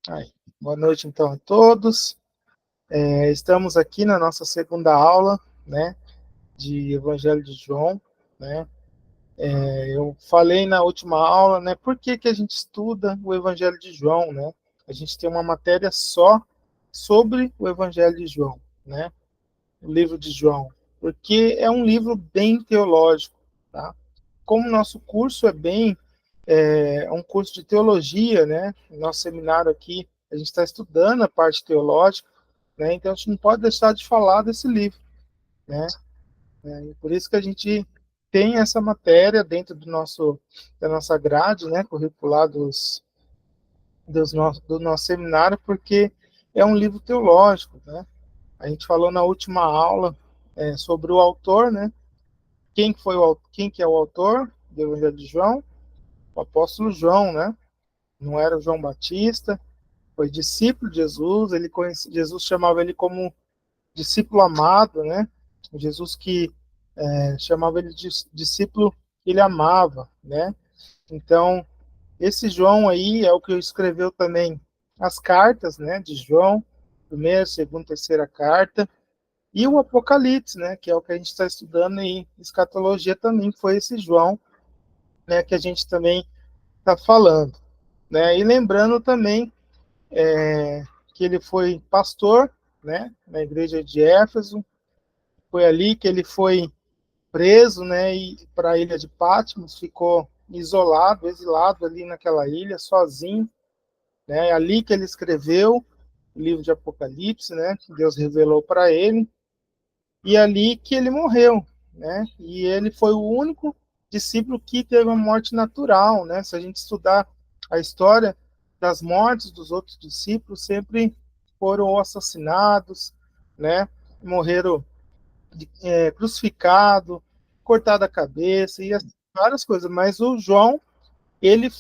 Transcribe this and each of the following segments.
Aí, boa noite, então, a todos. Estamos aqui na nossa segunda aula, né, de Evangelho de João, né. Eu falei na última aula, né, por que que a gente estuda o Evangelho de João, né? A gente tem uma matéria só sobre o Evangelho de João, né, o livro de João, porque é um livro bem teológico, tá? Como o nosso curso é um curso de teologia, né? Nosso seminário aqui, a gente está estudando a parte teológica, né? Então a gente não pode deixar de falar desse livro, né? Por isso que a gente tem essa matéria dentro da nossa grade, né? Curricular do nosso seminário, porque é um livro teológico, né? A gente falou na última aula sobre o autor, né? Quem que é o autor do Evangelho de João? O apóstolo João, né? Não era o João Batista, foi discípulo de Jesus, Jesus chamava ele como discípulo amado, né? Jesus que chamava ele de discípulo que ele amava, né? Então, esse João aí é o que escreveu também as cartas, né, de João, primeira, segunda, terceira carta, e o Apocalipse, né, que é o que a gente está estudando em escatologia também, foi esse João, né, que a gente também está falando, né? E lembrando também que ele foi pastor, né, na igreja de Éfeso. Foi ali que ele foi preso, né, e para a ilha de Patmos, ficou isolado, exilado ali naquela ilha, sozinho, né? É ali que ele escreveu o livro de Apocalipse, né, que Deus revelou para ele, e ali que ele morreu, né? E ele foi o único discípulo que teve uma morte natural, né? Se a gente estudar a história das mortes dos outros discípulos, sempre foram assassinados, né? Morreram crucificado, cortado a cabeça e várias coisas. Mas o João, ele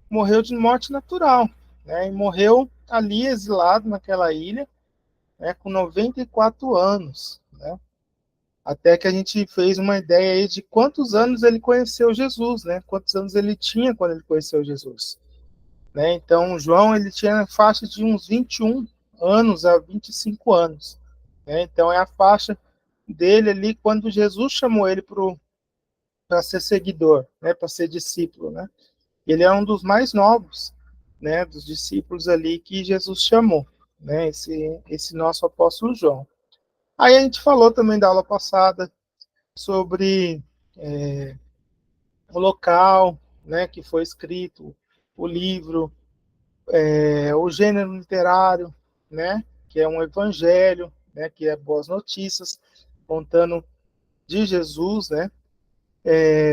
morreu de morte natural, né? E morreu ali exilado naquela ilha, né? Com 94 anos, né? Até que a gente fez uma ideia aí de quantos anos ele conheceu Jesus, né? Quantos anos ele tinha quando ele conheceu Jesus, né? Então, o João, ele tinha faixa de uns 21 anos a 25 anos, né? Então, é a faixa dele ali quando Jesus chamou ele para ser seguidor, né? Para ser discípulo, né? Ele é um dos mais novos, né? Dos discípulos ali que Jesus chamou, né? Esse nosso apóstolo João. Aí a gente falou também da aula passada sobre o local, né, que foi escrito o livro, o gênero literário, né, que é um evangelho, né, que é boas notícias, contando de Jesus, né.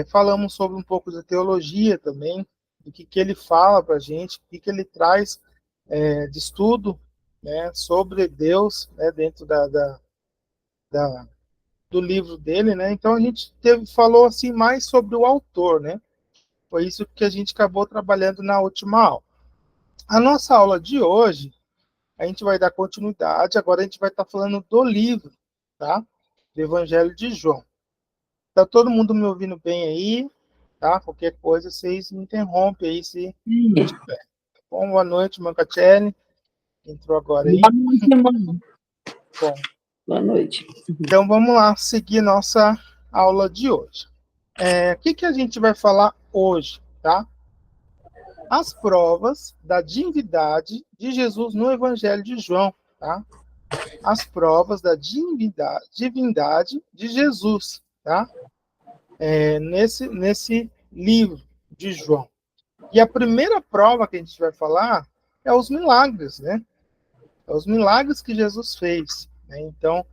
Falamos sobre um pouco de teologia também, do que ele fala para a gente, o que ele traz de estudo, né, sobre Deus, né, dentro da, do livro dele, né. Então a gente falou assim mais sobre o autor, né. Foi isso que a gente acabou trabalhando na última aula. A nossa aula de hoje, a gente vai dar continuidade, agora a gente vai estar falando do livro, tá? Do Evangelho de João. Tá todo mundo me ouvindo bem aí, tá? Qualquer coisa, vocês me interrompem aí se não Sim. tiver. Bom, boa noite, Mancatelli. Entrou agora aí. Boa noite, irmão. Bom, Boa noite. então vamos lá seguir nossa aula de hoje. O que a gente vai falar hoje, tá? As provas da divindade de Jesus no Evangelho de João, tá? As provas da divindade de Jesus, tá? Nesse livro de João. E a primeira prova que a gente vai falar é os milagres, né? É os milagres que Jesus fez, né? Então,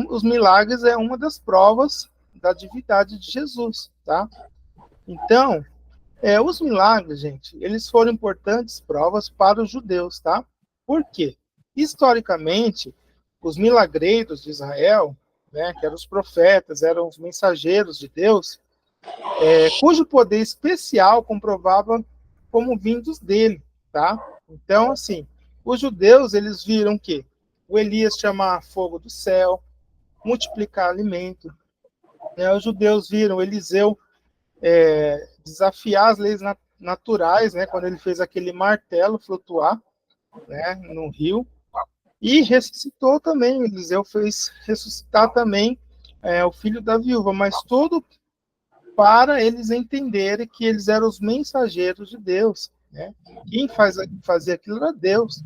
os milagres é uma das provas da divindade de Jesus, tá? Então, os milagres, gente, eles foram importantes provas para os judeus, tá? Por quê? Historicamente, os milagreiros de Israel, né, que eram os profetas, eram os mensageiros de Deus, cujo poder especial comprovava como vindos dele, tá? Então, assim, os judeus, eles viram que o Elias chamar fogo do céu, multiplicar alimento, né? Os judeus viram Eliseu desafiar as leis naturais, né, quando ele fez aquele martelo flutuar, né, no rio, e ressuscitou também. Eliseu fez ressuscitar também o filho da viúva, mas tudo para eles entenderem que eles eram os mensageiros de Deus, né? Quem fazia aquilo era Deus,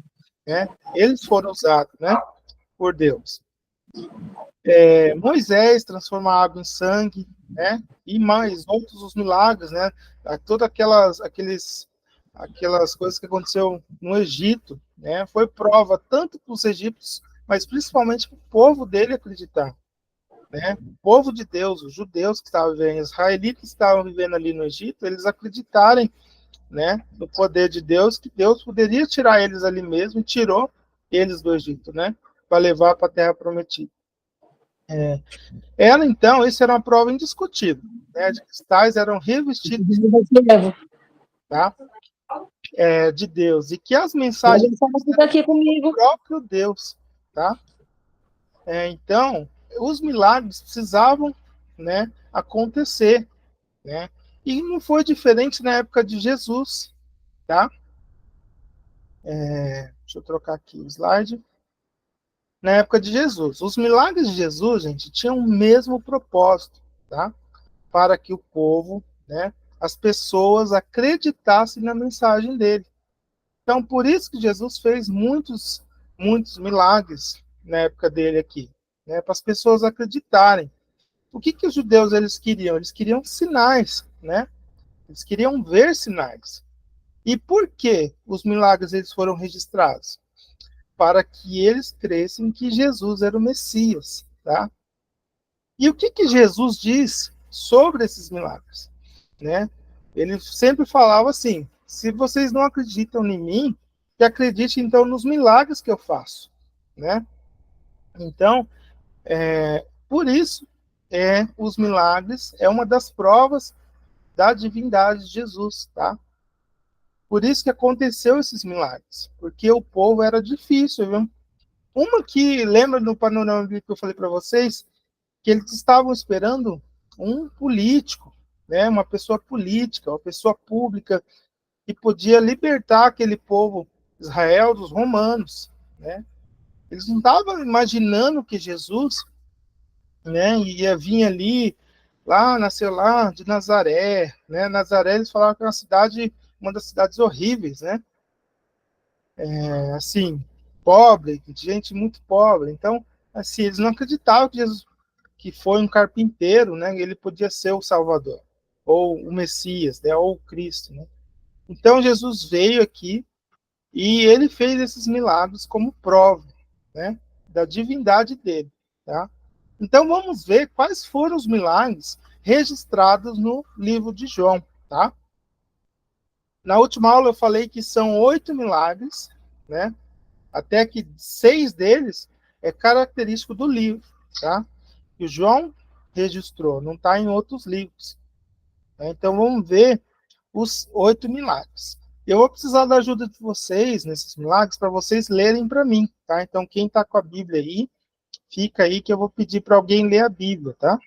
né? Eles foram usados, né, por Deus. Moisés transforma a água em sangue, né? E mais outros os milagres, né? Todas aquelas coisas que aconteceu no Egito, né? Foi prova tanto para os egípcios, mas principalmente para o povo dele acreditar, né? O povo de Deus, os judeus que estavam vivendo, os israelitas que estavam vivendo ali no Egito, eles acreditarem, né, no poder de Deus, que Deus poderia tirar eles ali mesmo, e tirou eles do Egito, né, para levar para a Terra Prometida. Ela, então, isso era uma prova indiscutível, né, de que os tais eram revestidos, tá, de Deus, e que as mensagens aqui comigo. do próprio Deus, tá? Então, os milagres precisavam, né, acontecer, né? E não foi diferente na época de Jesus, tá? Deixa eu trocar aqui o slide. Na época de Jesus, os milagres de Jesus, gente, tinham o mesmo propósito, tá? Para que o povo, né, as pessoas acreditassem na mensagem dele. Então, por isso que Jesus fez muitos milagres na época dele aqui, né, para as pessoas acreditarem. O que os judeus eles queriam? Eles queriam sinais, né? Eles queriam ver sinais. E por que os milagres eles foram registrados? Para que eles crescem que Jesus era o Messias, tá? E o que Jesus diz sobre esses milagres, né? Ele sempre falava assim: se vocês não acreditam em mim, que acreditem então nos milagres que eu faço, né? Então, por isso, os milagres é uma das provas da divindade de Jesus, tá? Por isso que aconteceu esses milagres, porque o povo era difícil, viu? Uma que, lembra no panorama que eu falei para vocês, que eles estavam esperando um político, né? Uma pessoa política, uma pessoa pública, que podia libertar aquele povo, Israel, dos romanos, né? Eles não estavam imaginando que Jesus, né, ia vir ali, nasceu lá de Nazaré, né? Nazaré, eles falavam que é uma das cidades horríveis, né? Assim, pobre, gente muito pobre. Então, assim, eles não acreditavam que Jesus, que foi um carpinteiro, né? Ele podia ser o Salvador, ou o Messias, né? Ou o Cristo, né? Então, Jesus veio aqui e ele fez esses milagres como prova, né? Da divindade dele, tá? Então, vamos ver quais foram os milagres registrados no livro de João, tá? Na última aula eu falei que são 8 milagres, né? Até que 6 deles é característico do livro, tá? Que o João registrou, não está em outros livros, né? Então vamos ver os 8 milagres. Eu vou precisar da ajuda de vocês nesses milagres para vocês lerem para mim, tá? Então quem está com a Bíblia aí, fica aí que eu vou pedir para alguém ler a Bíblia, tá?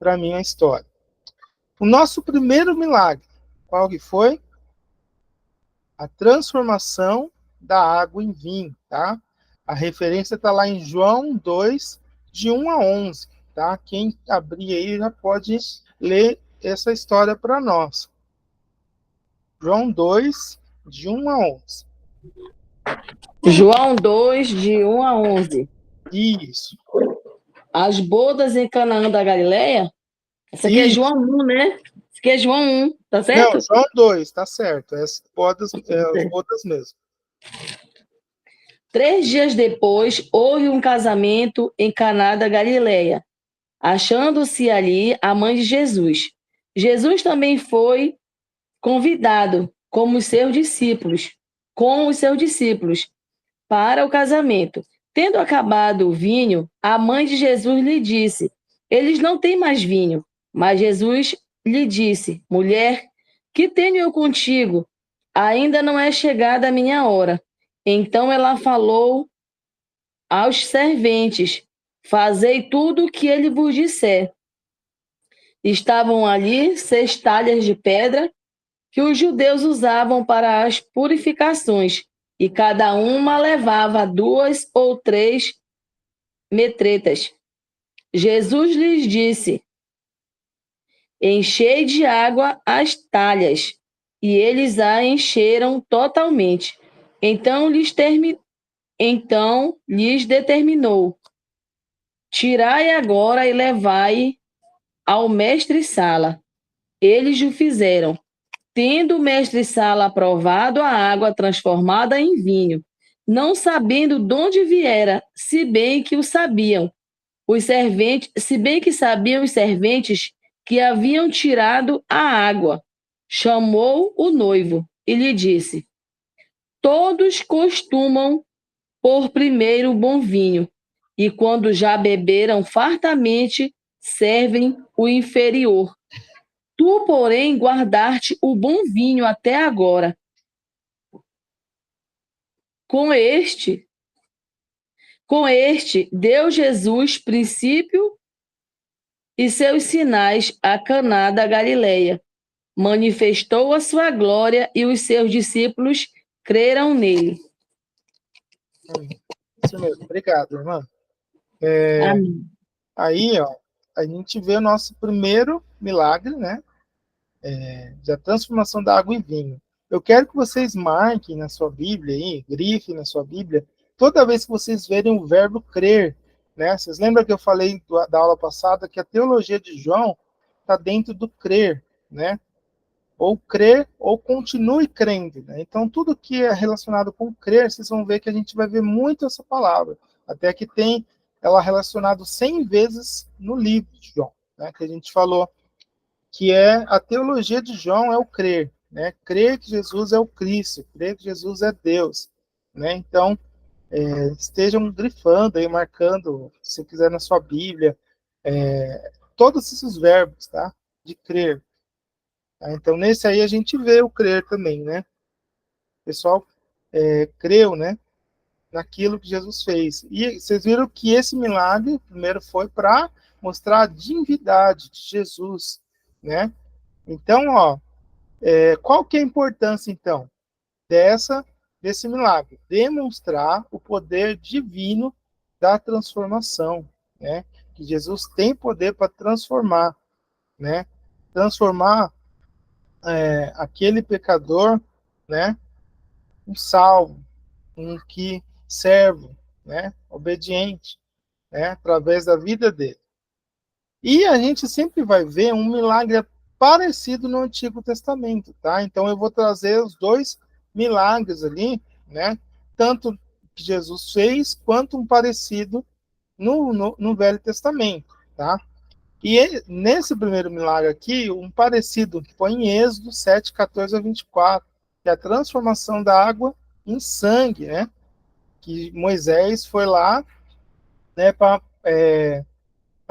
Para mim a história. O nosso primeiro milagre, qual que foi? A transformação da água em vinho, tá? A referência está lá em João 2, de 1 a 11, tá? Quem abrir aí já pode ler essa história para nós. João 2, de 1 a 11. João 2, de 1 a 11. Isso. As bodas em Canaã da Galileia. Essa aqui é Isso. João 1, né? Essa aqui é João 1, tá certo? Não, João 2, tá certo. As bodas mesmo. 3 dias depois, houve um casamento em Caná da Galileia, achando-se ali a mãe de Jesus. Jesus também foi convidado com os seus discípulos, para o casamento. Tendo acabado o vinho, a mãe de Jesus lhe disse: eles não têm mais vinho. Mas Jesus lhe disse: mulher, que tenho eu contigo? Ainda não é chegada a minha hora. Então ela falou aos serventes: fazei tudo o que ele vos disser. Estavam ali 6 talhas de pedra que os judeus usavam para as purificações, e cada uma levava 2 ou 3 metretas. Jesus lhes disse: enchei de água as talhas, e eles a encheram totalmente. Então lhes determinou: tirai agora e levai ao mestre-sala. Eles o fizeram. Tendo o mestre-sala aprovado a água transformada em vinho, não sabendo de onde viera, se bem que sabiam os serventes que haviam tirado a água, chamou o noivo e lhe disse: todos costumam pôr primeiro o bom vinho, e quando já beberam fartamente, servem o inferior. Tu, porém, guardaste o bom vinho até agora. Com este, deu Jesus princípio e seus sinais a Caná da Galileia. Manifestou a sua glória e os seus discípulos creram nele. Isso mesmo. Obrigado, irmã. Amém. Aí, ó, a gente vê o nosso primeiro milagre, né? Da transformação da água em vinho. Eu quero que vocês marquem na sua Bíblia aí, grifem na sua Bíblia, toda vez que vocês verem o verbo crer, né? Vocês lembram que eu falei da aula passada que a teologia de João está dentro do crer, né? Ou crer ou continue crendo, né? Então, tudo que é relacionado com crer, vocês vão ver que a gente vai ver muito essa palavra, até que tem ela relacionado 100 vezes no livro de João, né? Que a gente falou que é a teologia de João é o crer, né? Crer que Jesus é o Cristo, crer que Jesus é Deus, né? Então, estejam grifando aí, marcando, se quiser na sua Bíblia, todos esses verbos, tá? De crer. Tá? Então, nesse aí a gente vê o crer também, né? O pessoal creu, né? Naquilo que Jesus fez. E vocês viram que esse milagre, primeiro, foi para mostrar a divindade de Jesus, né? Então, ó, qual que é a importância, então, desse milagre? Demonstrar o poder divino da transformação, né? Que Jesus tem poder para transformar, né? Transformar aquele pecador, né? Um salvo, um que servo, né? Obediente, né? Através da vida dele. E a gente sempre vai ver um milagre parecido no Antigo Testamento, tá? Então eu vou trazer os dois milagres ali, né? Tanto que Jesus fez, quanto um parecido no Velho Testamento, tá? E nesse primeiro milagre aqui, um parecido que foi em Êxodo 7, 14 a 24, que é a transformação da água em sangue, né? Que Moisés foi lá, né, para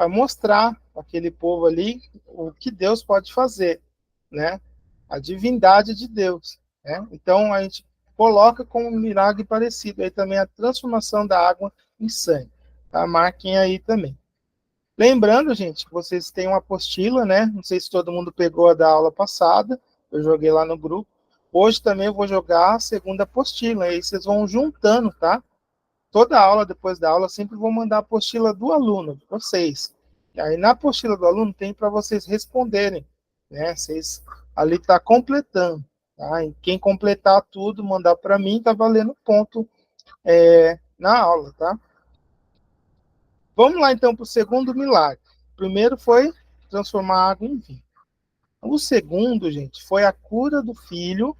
mostrar para aquele povo ali o que Deus pode fazer, né? A divindade de Deus, né? Então a gente coloca como um milagre parecido aí também a transformação da água em sangue, tá? Marquem aí também. Lembrando, gente, que vocês têm uma apostila, né? Não sei se todo mundo pegou a da aula passada, eu joguei lá no grupo. Hoje também eu vou jogar a segunda apostila, aí vocês vão juntando, tá? Toda aula, depois da aula, sempre vou mandar a apostila do aluno, de vocês. E aí na apostila do aluno tem para vocês responderem, né? Vocês ali tá completando, tá? E quem completar tudo, mandar para mim, tá valendo ponto na aula, tá? Vamos lá então para o segundo milagre. O primeiro foi transformar água em vinho. O segundo, gente, foi a cura do filho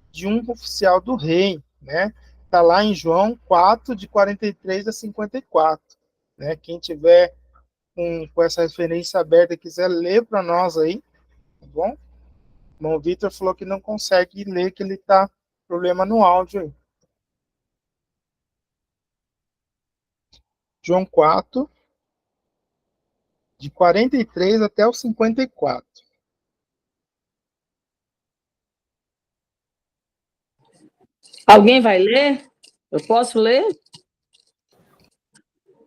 de um oficial do rei, né? Está lá em João 4, de 43 a 54. Né? Quem tiver com essa referência aberta e quiser ler para nós aí, tá bom? O irmão Vitor falou que não consegue ler, que ele está com problema no áudio aí. João 4, de 43 até o 54. Alguém vai ler? Eu posso ler?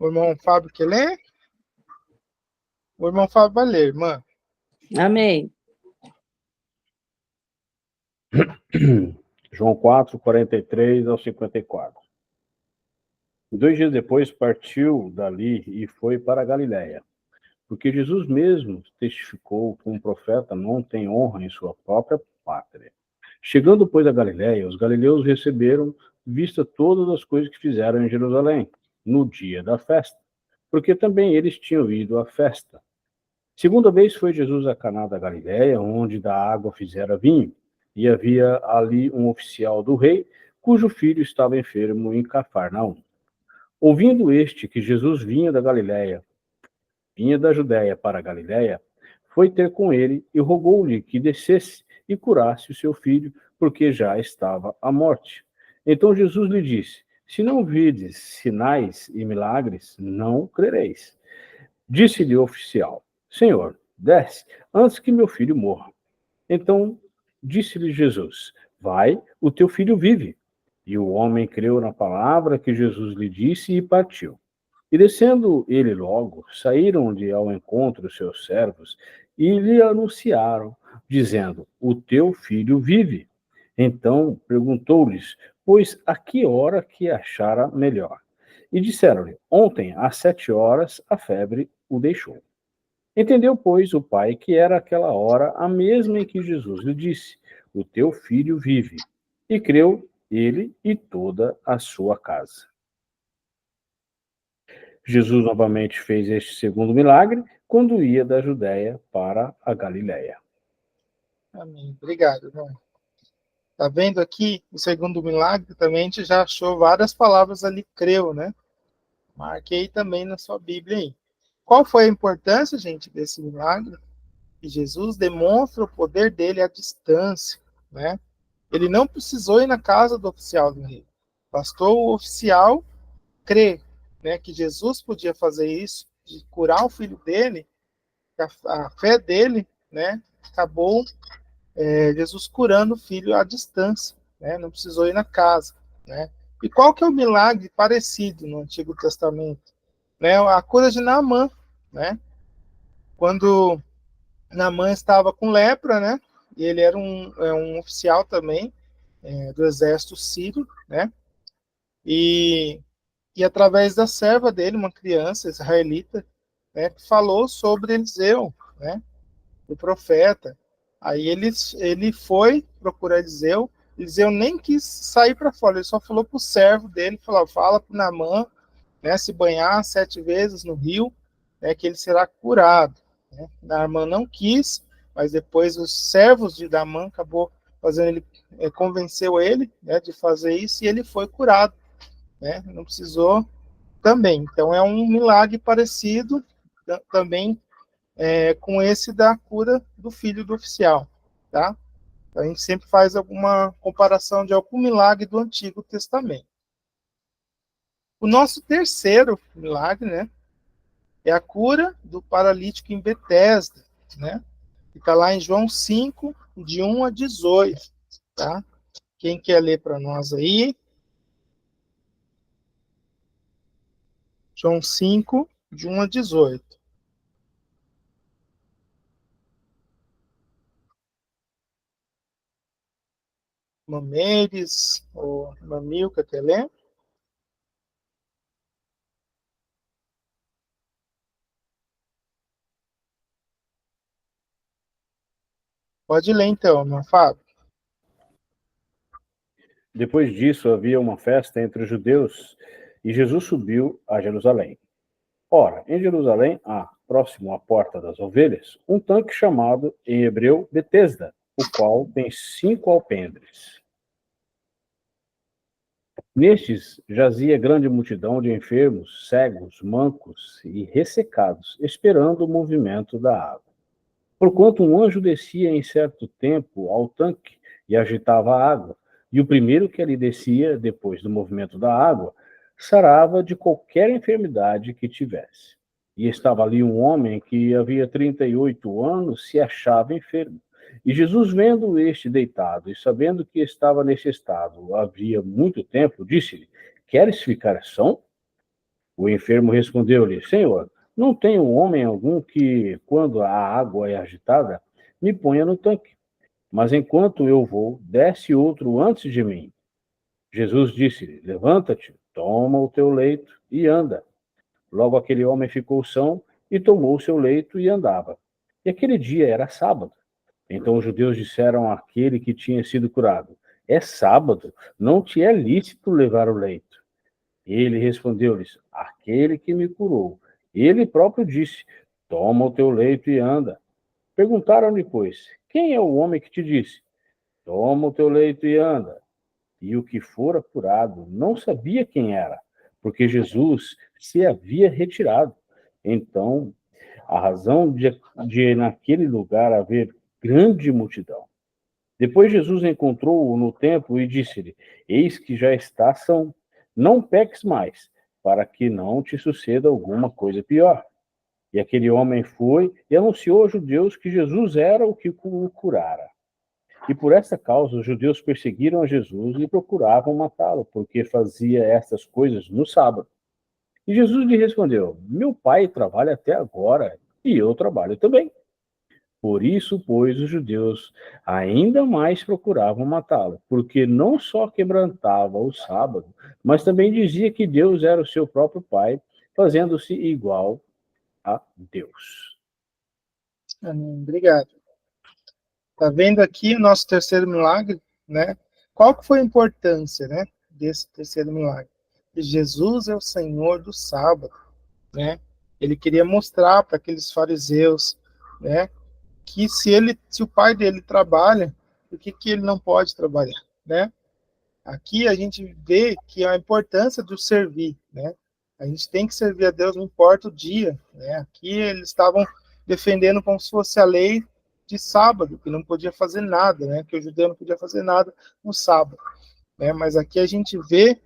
O irmão Fábio quer ler? O irmão Fábio vai ler, irmã. Amém. João 4, 43 ao 54. 2 dias depois partiu dali e foi para a Galiléia, porque Jesus mesmo testificou que um profeta não tem honra em sua própria pátria. Chegando, pois, a Galiléia, os galileus receberam vista todas as coisas que fizeram em Jerusalém, no dia da festa, porque também eles tinham ido à festa. Segunda vez foi Jesus a Caná da Galiléia, onde da água fizera vinho, e havia ali um oficial do rei, cujo filho estava enfermo em Cafarnaum. Ouvindo este que Jesus vinha da Galiléia, vinha da Judéia para a Galiléia, foi ter com ele e rogou-lhe que descesse e curasse o seu filho, porque já estava à morte. Então Jesus lhe disse: se não virdes sinais e milagres, não crereis. Disse-lhe o oficial: Senhor, desce, antes que meu filho morra. Então disse-lhe Jesus: vai, o teu filho vive. E o homem creu na palavra que Jesus lhe disse e partiu. E descendo ele logo, saíram-lhe ao encontro os seus servos e lhe anunciaram, dizendo: o teu filho vive. Então perguntou-lhes: pois a que hora que achara melhor? E disseram-lhe: ontem, às 7 horas, a febre o deixou. Entendeu, pois, o pai que era aquela hora a mesma em que Jesus lhe disse: o teu filho vive. E creu ele e toda a sua casa. Jesus novamente fez este segundo milagre quando ia da Judéia para a Galiléia. Amém. Obrigado, irmão. Tá vendo aqui o segundo milagre? Também a gente já achou várias palavras ali, creu, né? Marquei também na sua Bíblia aí. Qual foi a importância, gente, desse milagre? Que Jesus demonstra o poder dele à distância, né? Ele não precisou ir na casa do oficial do rei. Bastou o oficial crer, né, que Jesus podia fazer isso, de curar o filho dele, a fé dele, né, acabou Jesus curando o filho à distância, né, não precisou ir na casa, né. E qual que é o milagre parecido no Antigo Testamento? Né, a cura de Naamã, né, quando Naamã estava com lepra, né, e ele era um oficial também do exército sírio, né, e através da serva dele, uma criança israelita, né, que falou sobre Eliseu, né, o profeta. Aí ele foi procurar Eliseu. Eliseu nem quis sair para fora, ele só falou para o servo dele, falou: fala para Naamã, né, se banhar 7 vezes no rio, né, que ele será curado. Né? Naamã não quis, mas depois os servos de Naamã acabou fazendo ele, convenceu ele, né, de fazer isso, e ele foi curado. Né? Não precisou também. Então é um milagre parecido também com esse da cura do filho do oficial, tá? Então, a gente sempre faz alguma comparação de algum milagre do Antigo Testamento. O nosso terceiro milagre, né, é a cura do paralítico em Betesda, né? Que está lá em João 5, de 1 a 18, tá? Quem quer ler para nós aí? João 5, de 1 a 18. Mameires ou Mamilca, quer ler? Pode ler então, meu Fábio. Depois disso, havia uma festa entre os judeus e Jesus subiu a Jerusalém. Ora, em Jerusalém há, próximo à Porta das Ovelhas, um tanque chamado, em hebreu, Betesda, o qual tem 5 alpendres. Nestes jazia grande multidão de enfermos, cegos, mancos e ressecados, esperando o movimento da água. Porquanto um anjo descia em certo tempo ao tanque e agitava a água, e o primeiro que ali descia, depois do movimento da água, sarava de qualquer enfermidade que tivesse. E estava ali um homem que havia 38 anos, se achava enfermo. E Jesus, vendo este deitado, e sabendo que estava nesse estado havia muito tempo, disse-lhe: queres ficar são? O enfermo respondeu-lhe: Senhor, não tenho homem algum que, quando a água é agitada, me ponha no tanque. mas enquanto eu vou, desce outro antes de mim. Jesus disse-lhe: levanta-te, toma o teu leito e anda. Logo aquele homem ficou são e tomou o seu leito e andava. E aquele dia era sábado. Então os judeus disseram àquele que tinha sido curado: é sábado, não te é lícito levar o leito. Ele respondeu-lhes: aquele que me curou. Ele próprio disse: toma o teu leito e anda. Perguntaram-lhe, pois: quem é o homem que te disse: toma o teu leito e anda? E o que fora curado não sabia quem era, porque Jesus se havia retirado. Então, a razão de naquele lugar haver grande multidão. Depois Jesus encontrou-o no templo e disse-lhe: eis que já está são, não peques mais, para que não te suceda alguma coisa pior. E aquele homem foi e anunciou aos judeus que Jesus era o que o curara. E por essa causa os judeus perseguiram a Jesus e procuravam matá-lo, porque fazia estas coisas no sábado. E Jesus lhe respondeu: meu pai trabalha até agora, e eu trabalho também. Por isso, pois, os judeus ainda mais procuravam matá-lo, porque não só quebrantava o sábado, mas também dizia que Deus era o seu próprio pai, fazendo-se igual a Deus. Amém. Obrigado. Tá vendo aqui o nosso terceiro milagre, né? Qual que foi a importância, né, desse terceiro milagre? Que Jesus é o Senhor do sábado, né? Ele queria mostrar para aqueles fariseus, né, que se o pai dele trabalha, por que ele não pode trabalhar, né? Aqui a gente vê que a importância do servir, né? A gente tem que servir a Deus, não importa o dia, né? Aqui eles estavam defendendo como se fosse a lei de sábado, que não podia fazer nada, né? Que o judeu não podia fazer nada no sábado, né? Mas aqui a gente vê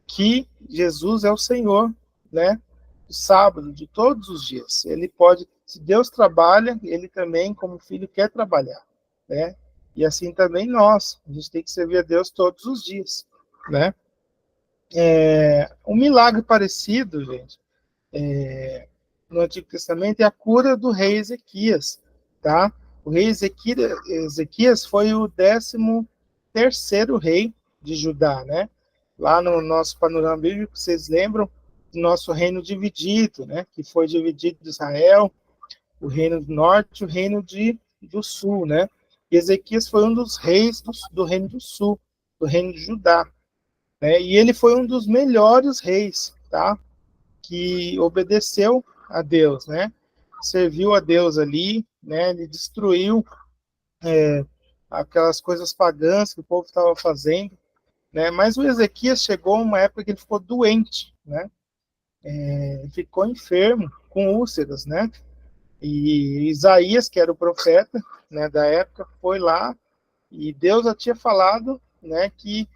que Jesus é o Senhor, né? Do sábado, de todos os dias. Ele pode, se Deus trabalha, ele também, como filho, quer trabalhar, né? E assim também nós, a gente tem que servir a Deus todos os dias, né? Um milagre parecido, gente, no Antigo Testamento é a cura do rei Ezequias, tá? O rei Ezequias foi o 13º rei de Judá, né? Lá no nosso panorama bíblico, vocês lembram do nosso reino dividido, né? Que foi dividido de Israel, o reino do norte e o reino do sul, né? E Ezequias foi um dos reis do reino do sul, do reino de Judá, né? E ele foi um dos melhores reis, tá? Que obedeceu a Deus, né? Serviu a Deus ali, né? Ele destruiu aquelas coisas pagãs que o povo estava fazendo, né? Mas o Ezequias chegou uma época que ele ficou doente, né? Ficou enfermo com úlceras, né? E Isaías, que era o profeta, né, da época, foi lá e Deus já tinha falado, né, que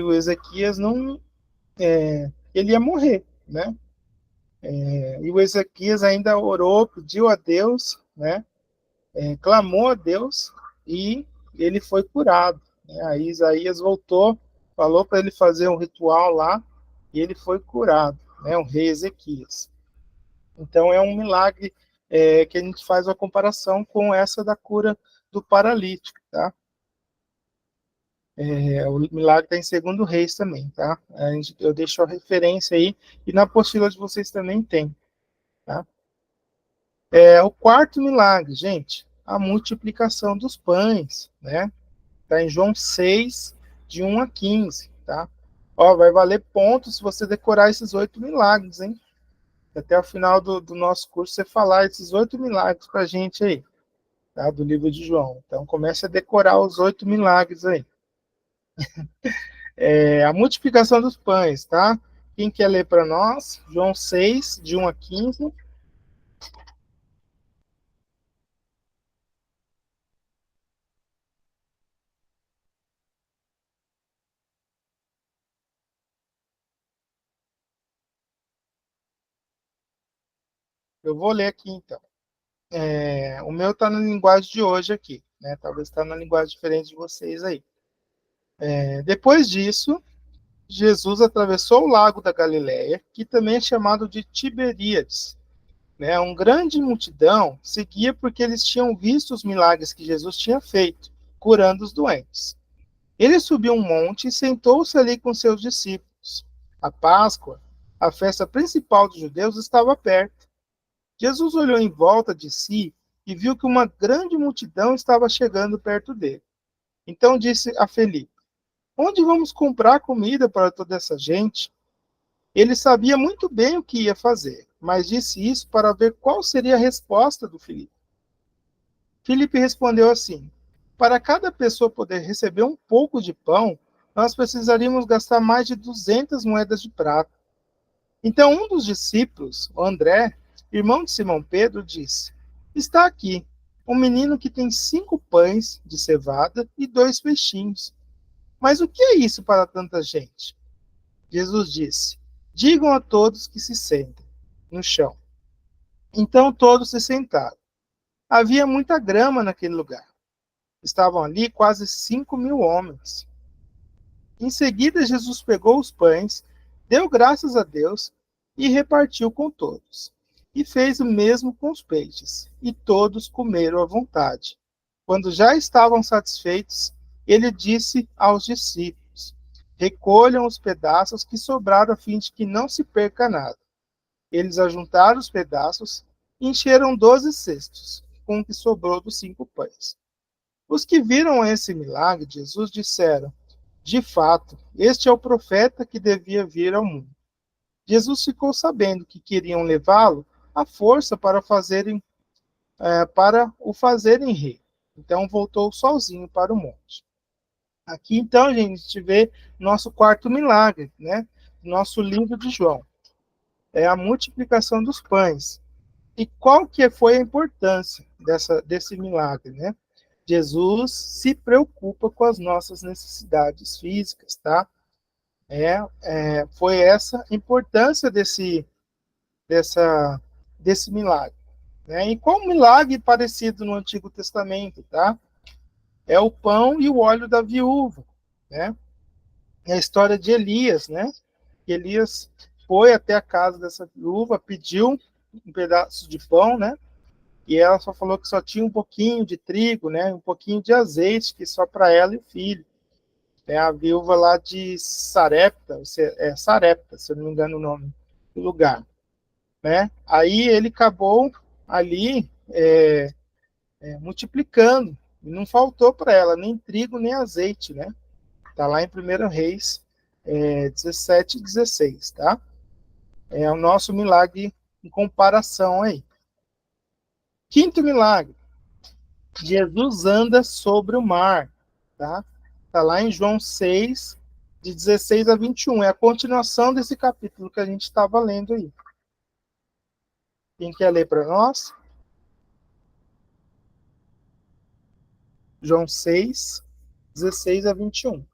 o Ezequias não, ele ia morrer, né? E o Ezequias ainda orou, pediu a Deus, né? Clamou a Deus e ele foi curado, né? Aí Isaías voltou, falou para ele fazer um ritual lá e ele foi curado, né? O rei Ezequias. Então é um milagre que a gente faz uma comparação com essa da cura do paralítico, tá? O milagre está em Segundo Reis também, tá? Eu deixo a referência aí e na apostila de vocês também tem, tá? O quarto milagre, gente, a multiplicação dos pães, né? Tá em João 6, de 1 a 15, tá? Ó, vai valer pontos se você decorar esses 8 milagres, hein? Até o final do nosso curso você falar esses 8 milagres pra gente aí, tá? Do livro de João. Então comece a decorar os 8 milagres aí. A multiplicação dos pães, tá? Quem quer ler para nós? João 6, de 1 a 15. Eu vou ler aqui então. O meu está na linguagem de hoje aqui, né? Talvez está na linguagem diferente de vocês aí. Depois disso, Jesus atravessou o lago da Galileia, que também é chamado de Tiberíades, né? Uma grande multidão seguia porque eles tinham visto os milagres que Jesus tinha feito curando os doentes. Ele subiu um monte e sentou-se ali com seus discípulos. A Páscoa, a festa principal dos judeus, estava perto. Jesus olhou em volta de si e viu que uma grande multidão estava chegando perto dele. Então disse a Felipe: Onde vamos comprar comida para toda essa gente? Ele sabia muito bem o que ia fazer, mas disse isso para ver qual seria a resposta do Felipe. Felipe respondeu assim: Para cada pessoa poder receber um pouco de pão, nós precisaríamos gastar mais de 200 moedas de prata. Então um dos discípulos, o André, irmão de Simão Pedro, disse: Está aqui um menino que tem 5 pães de cevada e 2 peixinhos. Mas o que é isso para tanta gente? Jesus disse: Digam a todos que se sentem no chão. Então todos se sentaram. Havia muita grama naquele lugar. Estavam ali quase 5.000 homens. Em seguida, Jesus pegou os pães, deu graças a Deus e repartiu com todos. E fez o mesmo com os peixes, e todos comeram à vontade. Quando já estavam satisfeitos, ele disse aos discípulos: Recolham os pedaços que sobraram a fim de que não se perca nada. Eles ajuntaram os pedaços e encheram 12 cestos, com o que sobrou dos 5 pães. Os que viram esse milagre de Jesus disseram: De fato, este é o profeta que devia vir ao mundo. Jesus ficou sabendo que queriam levá-lo à força para o fazerem rei. Então voltou sozinho para o monte. Aqui então, gente, a gente vê nosso quarto milagre, né? Nosso livro de João. É a multiplicação dos pães. E qual que foi a importância desse milagre, né? Jesus se preocupa com as nossas necessidades físicas, tá? Foi essa a importância desse milagre, né? E qual milagre parecido no Antigo Testamento, tá? É o pão e o óleo da viúva, né? É a história de Elias, né? Elias foi até a casa dessa viúva, pediu um pedaço de pão, né? E ela só falou que só tinha um pouquinho de trigo, né? Um pouquinho de azeite, que só para ela e o filho. É a viúva lá de Sarepta, Sarepta, se eu não me engano o nome do lugar, né? Aí ele acabou ali multiplicando, e não faltou para ela nem trigo nem azeite, né? Tá lá em 1 Reis 17 e 16, tá? É o nosso milagre em comparação aí. Quinto milagre. Jesus anda sobre o mar, tá? Tá lá em João 6, de 16 a 21. É a continuação desse capítulo que a gente estava lendo aí. Quem quer ler para nós? João 6, 16 a 21.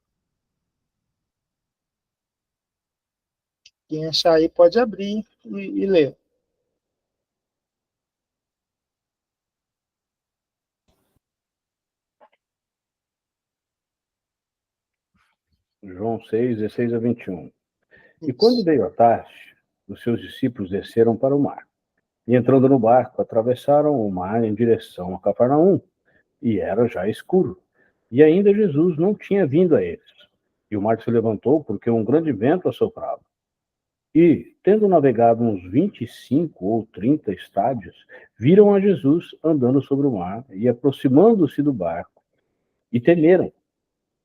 Quem achar aí pode abrir e ler. João 6, 16 a 21. E Isso. quando veio a tarde, os seus discípulos desceram para o mar. E entrando no barco, atravessaram o mar em direção a Cafarnaum. E era já escuro. E ainda Jesus não tinha vindo a eles. E o mar se levantou porque um grande vento assoprava. E, tendo navegado uns 25 ou 30 estádios, viram a Jesus andando sobre o mar e aproximando-se do barco. E temeram.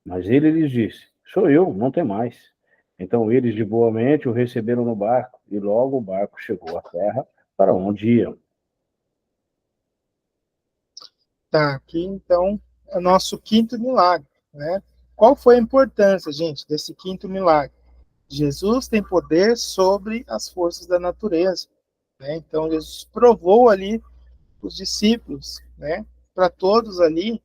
Mas ele lhes disse: Sou eu, não temais. Então eles de boa mente o receberam no barco, e logo o barco chegou à terra para onde iam. Tá, aqui então é o nosso quinto milagre, né? Qual foi a importância, gente, desse quinto milagre? Jesus tem poder sobre as forças da natureza, né? Então Jesus provou ali os discípulos, né, para todos ali,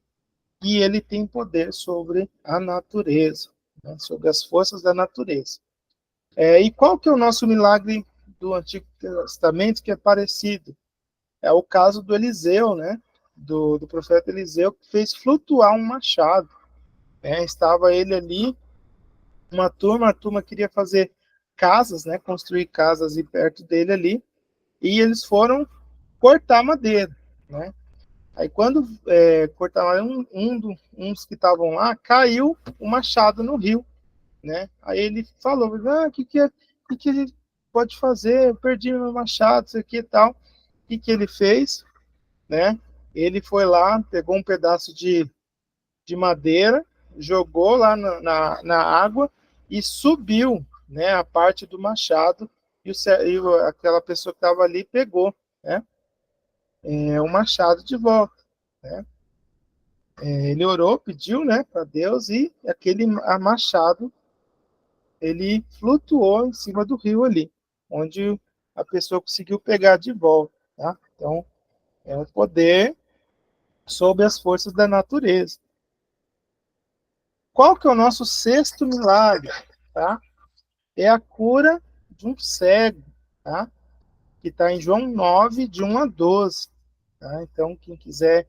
que ele tem poder sobre a natureza, né, sobre as forças da natureza. E qual que é o nosso milagre do Antigo Testamento que é parecido? É o caso do Eliseu, né, do profeta Eliseu, que fez flutuar um machado, né? Estava ele ali, a turma queria fazer casas, né, construir casas ali perto dele ali, e eles foram cortar madeira, né? Aí quando cortaram uns que estavam lá, caiu o machado no rio, né? Aí ele falou, o que ele pode fazer? Eu perdi meu machado, isso aqui e tal. O que ele fez, né? Ele foi lá, pegou um pedaço de madeira, jogou lá na água e subiu, né, a parte do machado aquela pessoa que estava ali pegou, né, o machado de volta, né. Ele orou, pediu, né, para Deus e aquele machado ele flutuou em cima do rio ali, onde a pessoa conseguiu pegar de volta, tá? Então é um poder sobre as forças da natureza. Qual que é o nosso sexto milagre? Tá? É a cura de um cego, tá? Que está em João 9, de 1 a 12. Tá? Então, quem quiser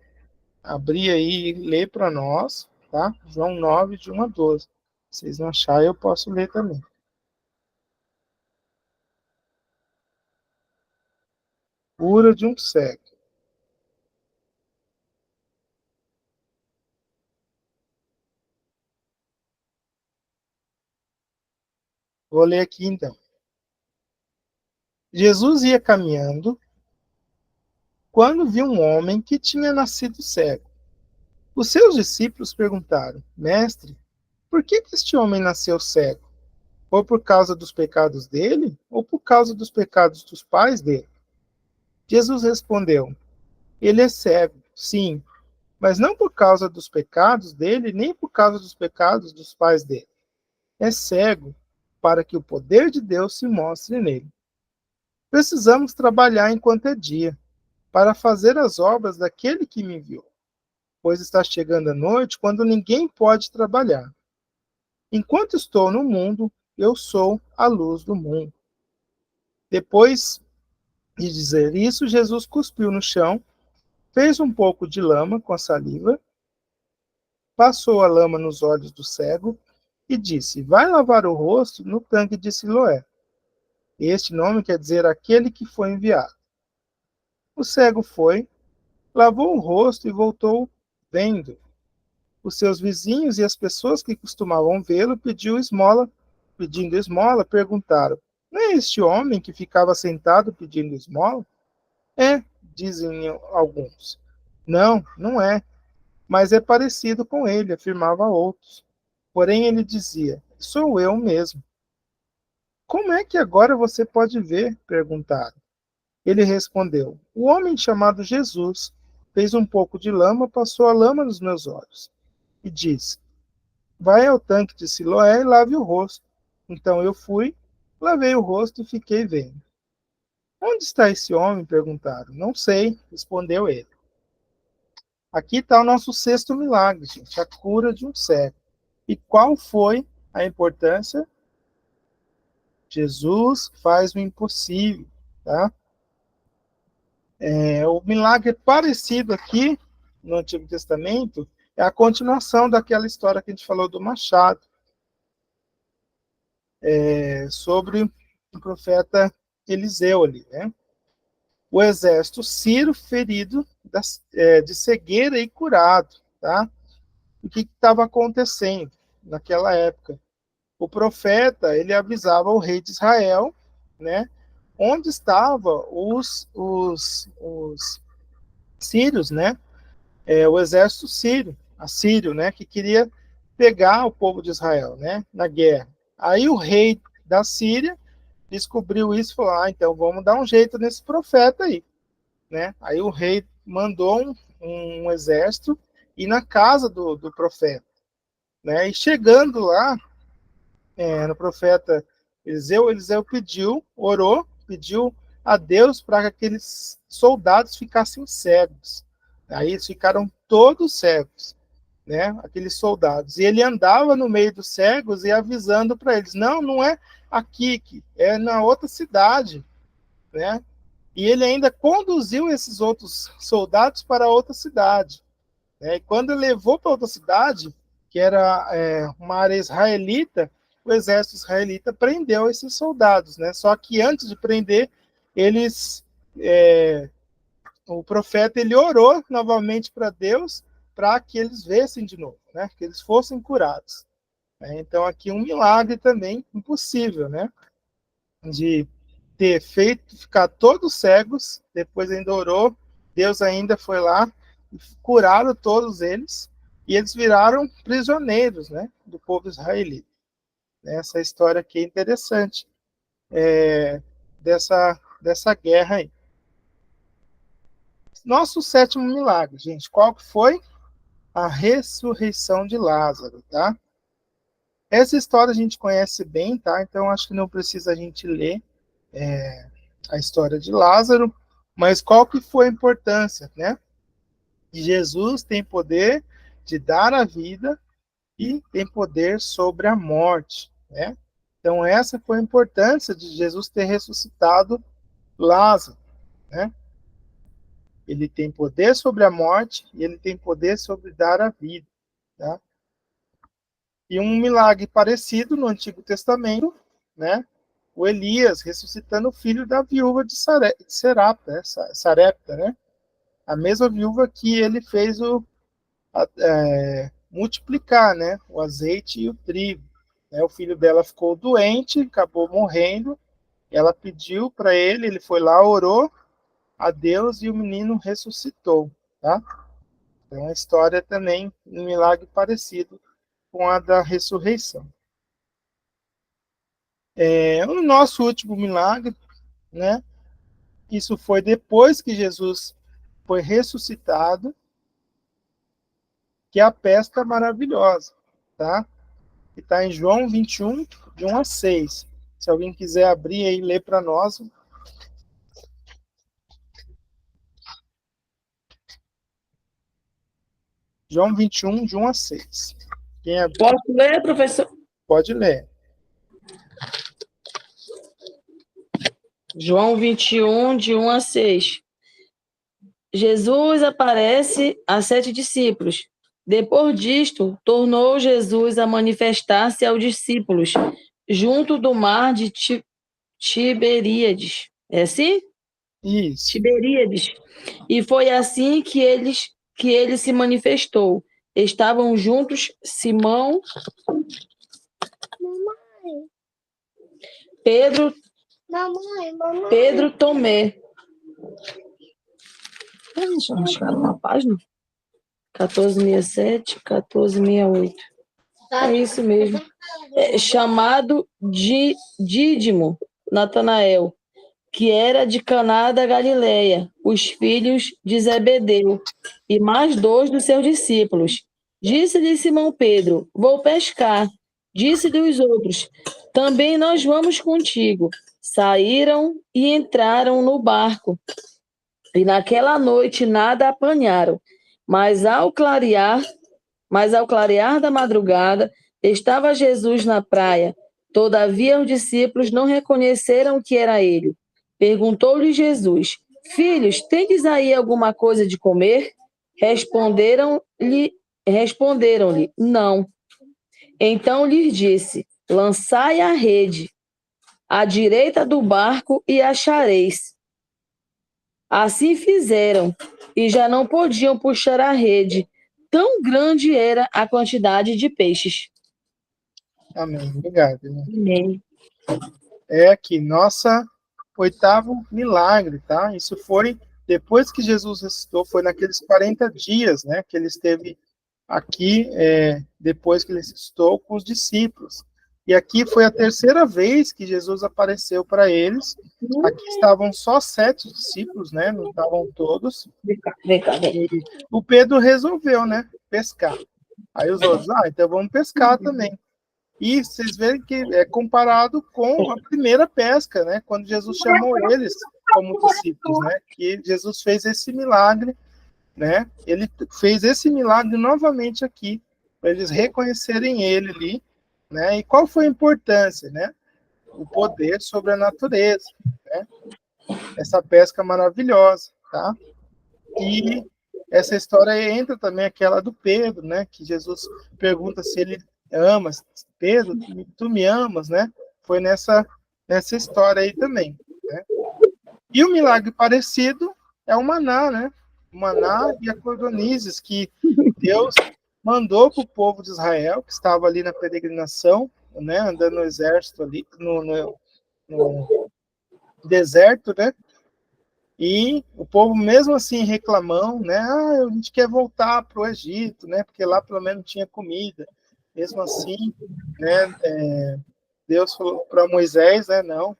abrir aí e ler para nós, tá? João 9, de 1 a 12. Se vocês não acharem, eu posso ler também. Cura de um cego. Vou ler aqui então. Jesus ia caminhando quando viu um homem que tinha nascido cego. Os seus discípulos perguntaram: Mestre, por que este homem nasceu cego? Ou por causa dos pecados dele, ou por causa dos pecados dos pais dele? Jesus respondeu: Ele é cego, sim, mas não por causa dos pecados dele, nem por causa dos pecados dos pais dele. É cego para que o poder de Deus se mostre nele. Precisamos trabalhar enquanto é dia, para fazer as obras daquele que me enviou, pois está chegando a noite quando ninguém pode trabalhar. Enquanto estou no mundo, eu sou a luz do mundo. Depois de dizer isso, Jesus cuspiu no chão, fez um pouco de lama com a saliva, passou a lama nos olhos do cego e disse: Vai lavar o rosto no tanque de Siloé. Este nome quer dizer aquele que foi enviado. O cego foi, lavou o rosto e voltou vendo. Os seus vizinhos e as pessoas que costumavam vê-lo pedindo esmola, perguntaram: Não é este homem que ficava sentado pedindo esmola? É, dizem alguns. Não, não é, mas é parecido com ele, afirmava outros. Porém ele dizia: Sou eu mesmo. Como é que agora você pode ver? Perguntaram. Ele respondeu: O homem chamado Jesus fez um pouco de lama, passou a lama nos meus olhos e disse: Vai ao tanque de Siloé e lave o rosto. Então eu fui, lavei o rosto e fiquei vendo. Onde está esse homem? Perguntaram. Não sei, respondeu ele. Aqui está o nosso sexto milagre, gente, a cura de um cego. E qual foi a importância? Jesus faz o impossível, tá? O milagre parecido aqui no Antigo Testamento é a continuação daquela história que a gente falou do machado, sobre o profeta Eliseu ali, né? O exército sírio ferido de cegueira e curado, tá? O que estava acontecendo naquela época? O profeta, ele avisava o rei de Israel, né? Onde estavam os sírios, né? O exército sírio, assírio, né? Que queria pegar o povo de Israel, né? Na guerra. Aí o rei da Síria descobriu isso e falou: então vamos dar um jeito nesse profeta aí, né? Aí o rei mandou um exército ir na casa do profeta, né? E chegando lá, no profeta Eliseu orou, pediu a Deus para que aqueles soldados ficassem cegos. Aí eles ficaram todos cegos, né? Aqueles soldados. E ele andava no meio dos cegos e avisando para eles: não, não é aqui, é na outra cidade, né? E ele ainda conduziu esses outros soldados para outra cidade, né? E quando ele levou para outra cidade, que era uma área israelita, o exército israelita prendeu esses soldados, né? Só que antes de prender, eles o profeta ele orou novamente para Deus para que eles vissem de novo, né? Que eles fossem curados. Então aqui um milagre também impossível, né? De ter feito ficar todos cegos, depois ainda orou, Deus ainda foi lá e curaram todos eles e eles viraram prisioneiros, né? Do povo israelita. Essa história aqui é interessante dessa guerra aí. Nosso sétimo milagre, gente, qual que foi? A ressurreição de Lázaro, tá? Essa história a gente conhece bem, tá? Então acho que não precisa a gente ler a história de Lázaro, mas qual que foi a importância, né? Jesus tem poder de dar a vida e tem poder sobre a morte, né? Então essa foi a importância de Jesus ter ressuscitado Lázaro, né? Ele tem poder sobre a morte e ele tem poder sobre dar a vida, tá? E um milagre parecido no Antigo Testamento, né? O Elias ressuscitando o filho da viúva de Sarepta, né? Sarepta, né? A mesma viúva que ele fez multiplicar, né? O azeite e o trigo. Né? O filho dela ficou doente, acabou morrendo. Ela pediu para ele, ele foi lá, orou a Deus e o menino ressuscitou, tá? Então a história também um milagre parecido com a da ressurreição. O nosso último milagre, né? Isso foi depois que Jesus foi ressuscitado, que é a pesca maravilhosa, tá? Que está em João 21, de 1 a 6. Se alguém quiser abrir aí e ler para nós. João 21, de 1 a 6. Quem abrir, Posso ler, professor? pode ler. João 21, de 1 a 6. Jesus aparece a 7 discípulos. Depois disto, tornou Jesus a manifestar-se aos discípulos, junto do mar de Tiberíades. É assim? Isso. Tiberíades. E foi assim que ele se manifestou. Estavam juntos Simão, Pedro, Tomé. Deixa eu achar uma página. 1467, 1468. É isso mesmo. Chamado de Dídimo, Natanael, que era de Caná da Galileia, os filhos de Zebedeu, e mais 2 dos seus discípulos. Disse-lhe Simão Pedro: vou pescar. Disse-lhe os outros: também nós vamos contigo. Saíram e entraram no barco. E naquela noite nada apanharam, mas ao clarear da madrugada, estava Jesus na praia. Todavia os discípulos não reconheceram que era ele. Perguntou-lhe Jesus: filhos, tendes aí alguma coisa de comer? Responderam-lhe, não. Então lhes disse: lançai a rede à direita do barco e achareis. Assim fizeram, e já não podiam puxar a rede, tão grande era a quantidade de peixes. Amém. Obrigado. Amém. Aqui, nossa oitavo milagre, tá? Isso foi depois que Jesus ressuscitou, foi naqueles 40 dias, né? Que ele esteve aqui, depois que ele ressuscitou com os discípulos. E aqui foi a terceira vez que Jesus apareceu para eles. Aqui estavam só 7 discípulos, né? Não estavam todos. Vem cá. E o Pedro resolveu, né? Pescar. Aí os outros, então vamos pescar também. E vocês veem que é comparado com a primeira pesca, né? Quando Jesus chamou eles como discípulos, né? Que Jesus fez esse milagre, né? Ele fez esse milagre novamente aqui, para eles reconhecerem ele ali, né? E qual foi a importância, né? O poder sobre a natureza, né? Essa pesca maravilhosa, tá? E essa história entra também aquela do Pedro, né? Que Jesus pergunta se ele ama, Pedro, tu me amas, né? Foi nessa história aí também, né? E um milagre parecido é o maná, né? O maná e a cordonizes que Deus mandou para o povo de Israel, que estava ali na peregrinação, né? Andando no exército ali, no deserto, né? E o povo, mesmo assim, reclamando, né? Ah, a gente quer voltar para o Egito, né? Porque lá pelo menos tinha comida. Mesmo assim, né? Deus falou para Moisés, né? Não,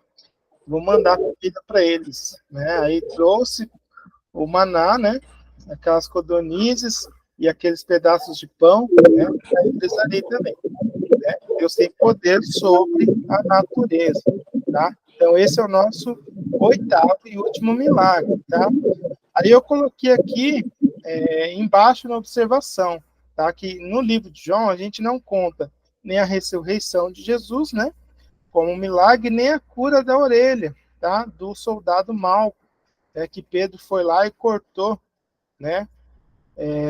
vou mandar comida para eles, né? Aí trouxe o maná, né? Aquelas codornizes e aqueles pedaços de pão, né? Para eles ali também. Deus tem poder sobre a natureza, tá? Então esse é o nosso oitavo e último milagre, tá? Aí eu coloquei aqui embaixo na observação, tá? Que no livro de João a gente não conta nem a ressurreição de Jesus, né? Como um milagre, nem a cura da orelha, tá? Do soldado Malco, que Pedro foi lá e cortou, né?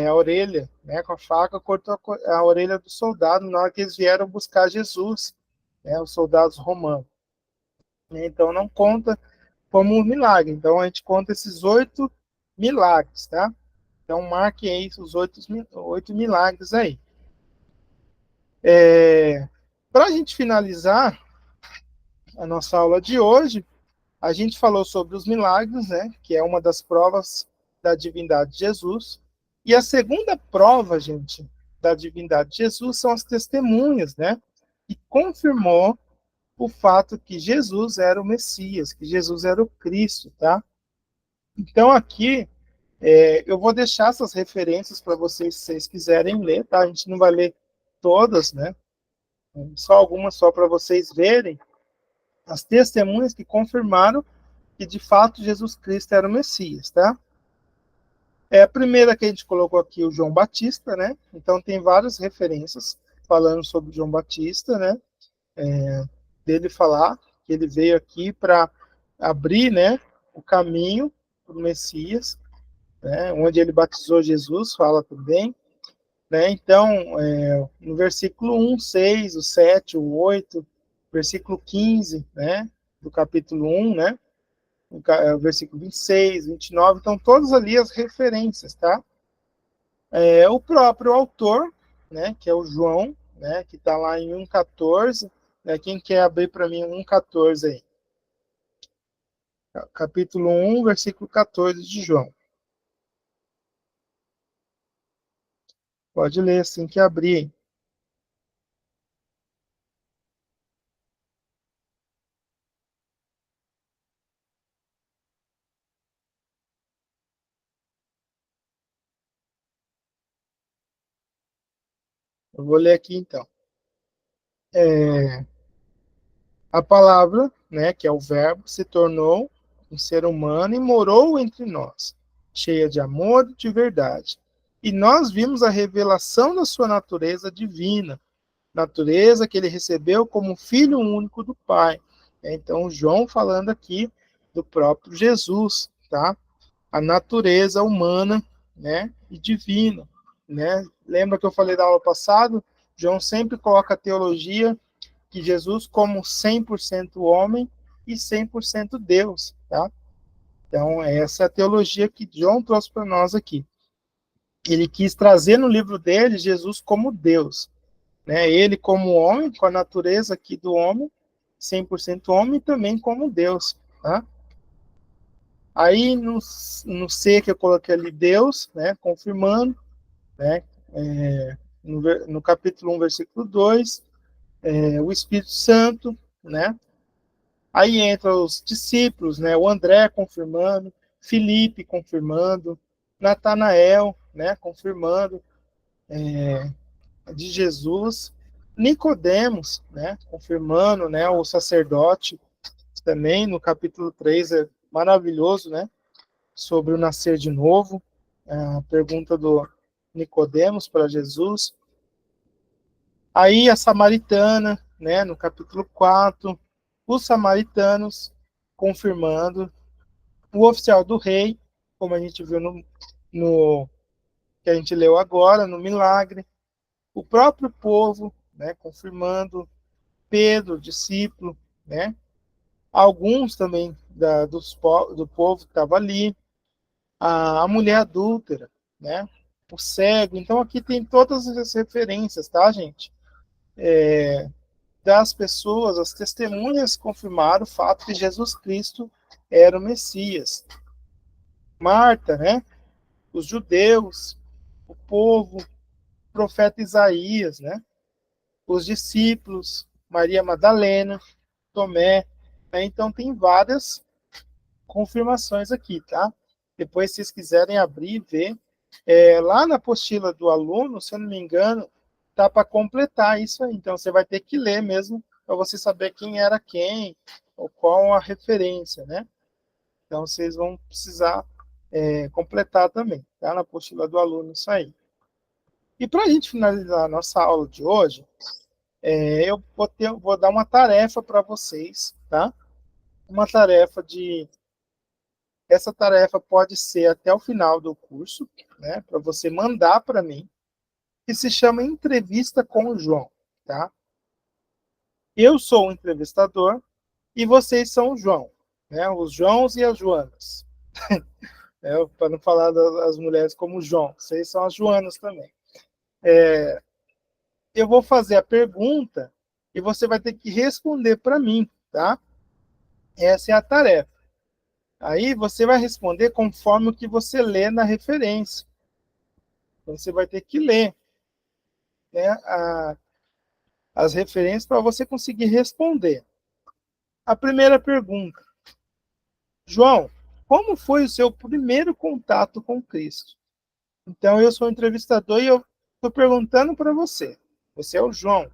A orelha, né? Com a faca cortou a orelha do soldado na hora que eles vieram buscar Jesus, né? Os soldados romanos. Então não conta como um milagre. Então a gente conta esses 8 milagres, tá? Então marque aí os 8 milagres aí. Para a gente finalizar a nossa aula de hoje, a gente falou sobre os milagres, né? Que é uma das provas da divindade de Jesus. E a segunda prova, gente, da divindade de Jesus são as testemunhas, né? Que confirmou o fato que Jesus era o Messias, que Jesus era o Cristo, tá? Então aqui eu vou deixar essas referências para vocês, se vocês quiserem ler, tá? A gente não vai ler todas, né? Só algumas só para vocês verem as testemunhas que confirmaram que de fato Jesus Cristo era o Messias, tá? A primeira que a gente colocou aqui, o João Batista, né? Então tem várias referências falando sobre João Batista, né? Dele falar que ele veio aqui para abrir, né, o caminho para o Messias, né? Onde ele batizou Jesus, fala também. Né? Então, no versículo 1, 6, o 7, o 8, versículo 15, né, do capítulo 1, né, o versículo 26, 29, então todas ali as referências, tá? O próprio autor, né, que é o João, né, que está lá em 1,14, né, quem quer abrir para mim 1,14 aí? Capítulo 1, versículo 14 de João. Pode ler assim que abrir, hein? Eu vou ler aqui então. A palavra, né, que é o verbo, se tornou um ser humano e morou entre nós, cheia de amor e de verdade. E nós vimos a revelação da sua natureza divina, natureza que ele recebeu como filho único do Pai. Então, João falando aqui do próprio Jesus, tá? A natureza humana, né, e divina, né? Lembra que eu falei da aula passada? João sempre coloca a teologia que Jesus como 100% homem e 100% Deus, tá? Então, essa é a teologia que João trouxe para nós aqui. Ele quis trazer no livro dele Jesus como Deus, né? Ele como homem, com a natureza aqui do homem, 100% homem, e também como Deus, tá? Aí, no C que eu coloquei ali, Deus, né? Confirmando, né? No capítulo 1, versículo 2, o Espírito Santo, né? Aí entra os discípulos, né? O André confirmando, Felipe confirmando, Natanael, né? Confirmando de Jesus, Nicodemos, né? Confirmando, né? O sacerdote também no capítulo 3 é maravilhoso, né? Sobre o nascer de novo, a pergunta do Nicodemos para Jesus. Aí a samaritana, né? No capítulo 4, os samaritanos confirmando, o oficial do rei, como a gente viu no que a gente leu agora, no milagre, o próprio povo, né, confirmando, Pedro, discípulo, né, alguns também do povo que estava ali, a mulher adúltera, né? O cego. Então aqui tem todas as referências, tá, gente? Das pessoas, as testemunhas confirmaram o fato que Jesus Cristo era o Messias. Marta, né? Os judeus, o povo, o profeta Isaías, né? Os discípulos, Maria Madalena, Tomé, né? Então tem várias confirmações aqui, tá? Depois, se vocês quiserem abrir e ver, lá na apostila do aluno, se eu não me engano, tá para completar isso aí. Então, você vai ter que ler mesmo para você saber quem era quem, ou qual a referência, né? Então, vocês vão precisar completar também, tá? Na apostila do aluno, isso aí. E para a gente finalizar a nossa aula de hoje, eu vou dar uma tarefa para vocês, tá? Uma tarefa de Essa tarefa pode ser até o final do curso, né, para você mandar para mim, que se chama Entrevista com o João, tá? Eu sou o entrevistador e vocês são o João, né? Os Joãos e as Joanas. Para não falar das mulheres como João, vocês são as Joanas também. Eu vou fazer a pergunta e você vai ter que responder para mim, tá? Essa é a tarefa. Aí você vai responder conforme o que você lê na referência. Então você vai ter que ler, né, as referências para você conseguir responder. A primeira pergunta: João, como foi o seu primeiro contato com Cristo? Então, eu sou o entrevistador e eu estou perguntando para você. Você é o João,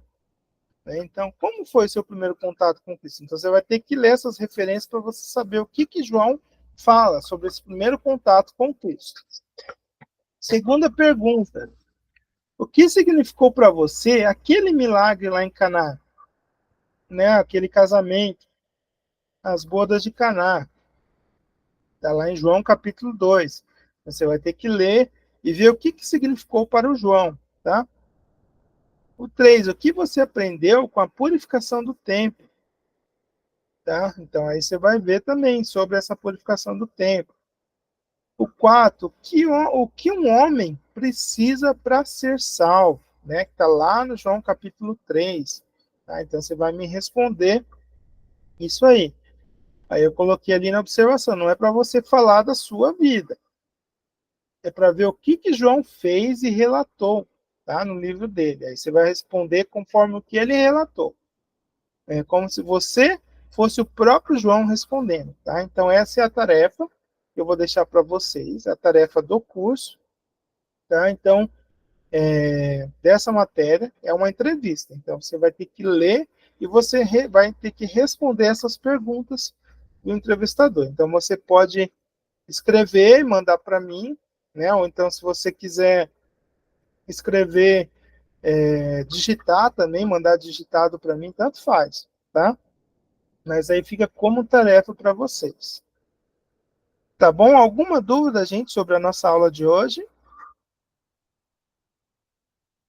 né? Então, como foi o seu primeiro contato com Cristo? Então, você vai ter que ler essas referências para você saber o que João fala sobre esse primeiro contato com Cristo. Segunda pergunta: o que significou para você aquele milagre lá em Caná? Né? Aquele casamento, as bodas de Caná. Está lá em João capítulo 2. Você vai ter que ler e ver o que significou para o João, tá? O 3, o que você aprendeu com a purificação do templo, tá? Então aí você vai ver também sobre essa purificação do templo. O 4, o que um homem precisa para ser salvo, né? Que está lá no João capítulo 3. Tá? Então você vai me responder isso aí. Aí eu coloquei ali na observação, não é para você falar da sua vida, é para ver o que João fez e relatou, tá, no livro dele. Aí você vai responder conforme o que ele relatou. É como se você fosse o próprio João respondendo, tá? Então essa é a tarefa que eu vou deixar para vocês, a tarefa do curso, tá? Então, dessa matéria é uma entrevista. Então você vai ter que ler e você vai ter que responder essas perguntas do entrevistador. Então você pode escrever e mandar para mim, né? Ou então, se você quiser escrever, digitar também, mandar digitado para mim, tanto faz, tá? Mas aí fica como tarefa para vocês. Tá bom? Alguma dúvida, gente, sobre a nossa aula de hoje?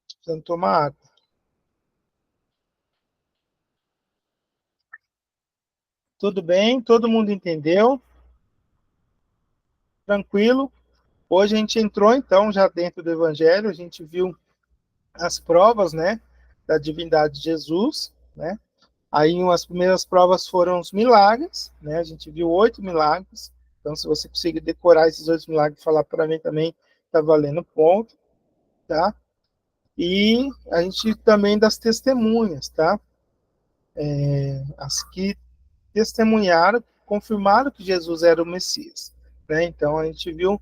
Precisando tomar água. Tudo bem? Todo mundo entendeu? Tranquilo? Hoje a gente entrou, então, já dentro do Evangelho, a gente viu as provas, né, da divindade de Jesus, né? Aí, as primeiras provas foram os milagres, né? A gente viu 8 milagres. Então, se você conseguir decorar esses 8 milagres e falar para mim também, tá valendo ponto, tá? E a gente também das testemunhas, tá? As que testemunharam, confirmaram que Jesus era o Messias, né? Então, a gente viu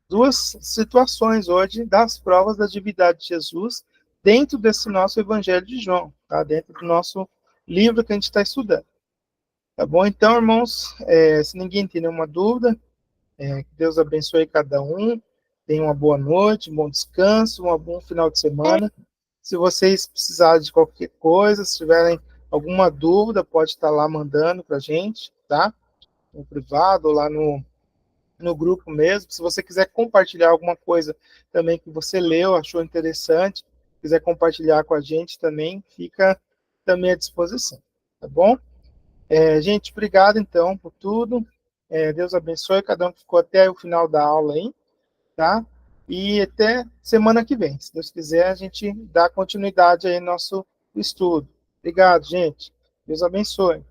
duas situações hoje das provas da divindade de Jesus dentro desse nosso Evangelho de João, tá? Dentro do nosso livro que a gente está estudando. Tá bom? Então, irmãos, se ninguém tem nenhuma dúvida, que Deus abençoe cada um. Tenham uma boa noite, um bom descanso, um bom final de semana. Se vocês precisarem de qualquer coisa, se tiverem alguma dúvida, pode estar lá mandando para a gente, tá? No privado ou lá no grupo mesmo. Se você quiser compartilhar alguma coisa também que você leu, achou interessante, quiser compartilhar com a gente também, fica também à disposição, tá bom? Gente, obrigado então por tudo. Deus abençoe cada um que ficou até o final da aula aí, tá? E até semana que vem. Se Deus quiser, a gente dá continuidade aí no nosso estudo. Obrigado, gente. Deus abençoe.